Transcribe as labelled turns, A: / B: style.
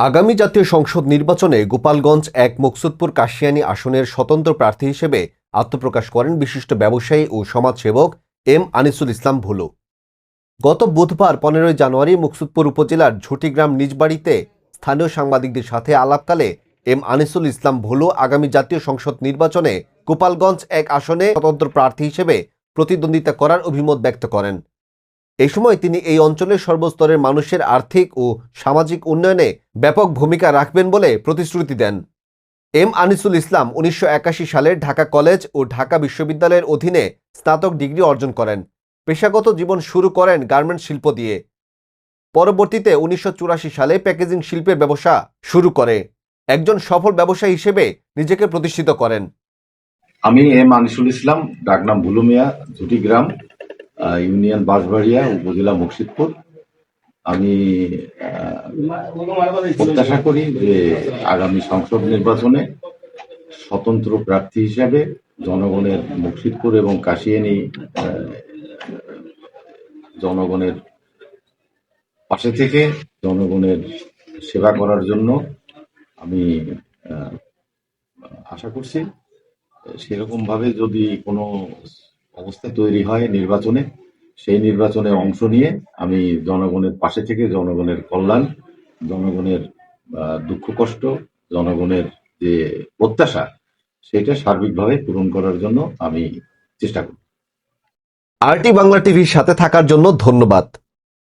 A: আগামী জাতীয় সংসদ নির্বাচনে গোপালগঞ্জ এক মুকসুদপুর কাশিয়ানী আসনের স্বতন্ত্র প্রার্থী হিসেবে আত্মপ্রকাশ করেন বিশিষ্ট ব্যবসায়ী ও সমাজসেবক এম আনিসুল ইসলাম ভুলু। গত বুধবার 15 জানুয়ারি মুকসুদপুর উপজেলার ঝুটিগ্রাম নিজ বাড়িতে স্থানীয় সাংবাদিকদের সাথে আলাপকালে এম আনিসুল ইসলাম ভুলু আগামী জাতীয় সংসদ নির্বাচনে গোপালগঞ্জ এক আসনে স্বতন্ত্র প্রার্থী হিসেবে প্রতিদ্বন্দ্বিতা করার অভিমত ব্যক্ত করেন। এই সময় তিনি এই অঞ্চলের সর্বস্তরের মানুষের আর্থিক ও সামাজিক উন্নয়নে ব্যাপক ভূমিকা রাখবেন বলে প্রতিশ্রুতি দেন। এম আনিসুল ইসলাম 1981 সালে ঢাকা কলেজ ও ঢাকা বিশ্ববিদ্যালয়ের অধীনে স্নাতক ডিগ্রি অর্জন করেন। পেশাগত জীবন শুরু করেন গার্মেন্টস শিল্প দিয়ে। পরবর্তীতে 1984 সালে প্যাকেজিং শিল্পের ব্যবসা শুরু করে একজন সফল ব্যবসায়ী হিসেবে নিজেকে প্রতিষ্ঠিত করেন।
B: আমি এম আনিসুল ইসলাম, ডাকনাম ভুলু মিয়া, ঝুটিগ্রাম, ইউনিয়ন বাঁশবাড়িয়া, উপজেলা মুকসুদপুর। আমি প্রত্যাশা করি যে আগামী সংসদ নির্বাচনে স্বতন্ত্র প্রার্থী হিসাবে জনগণের মুকসুদপুর এবং কাশিয়ানী জনগণের পাশে থেকে জনগণের সেবা করার জন্য আমি আশা করছি। সেরকম ভাবে যদি কোনো অবস্থা তৈরি হয় নির্বাচনে, সেই নির্বাচনে অংশ নিয়ে আমি জনগণের পাশে থেকে জনগণের কল্যাণ, জনগণের দুঃখ কষ্ট, জনগণের যে প্রত্যাশা, সেটা সার্বিকভাবে পূরণ করার জন্য আমি চেষ্টা করব।
A: আরটি বাংলা টিভির সাথে থাকার জন্য ধন্যবাদ।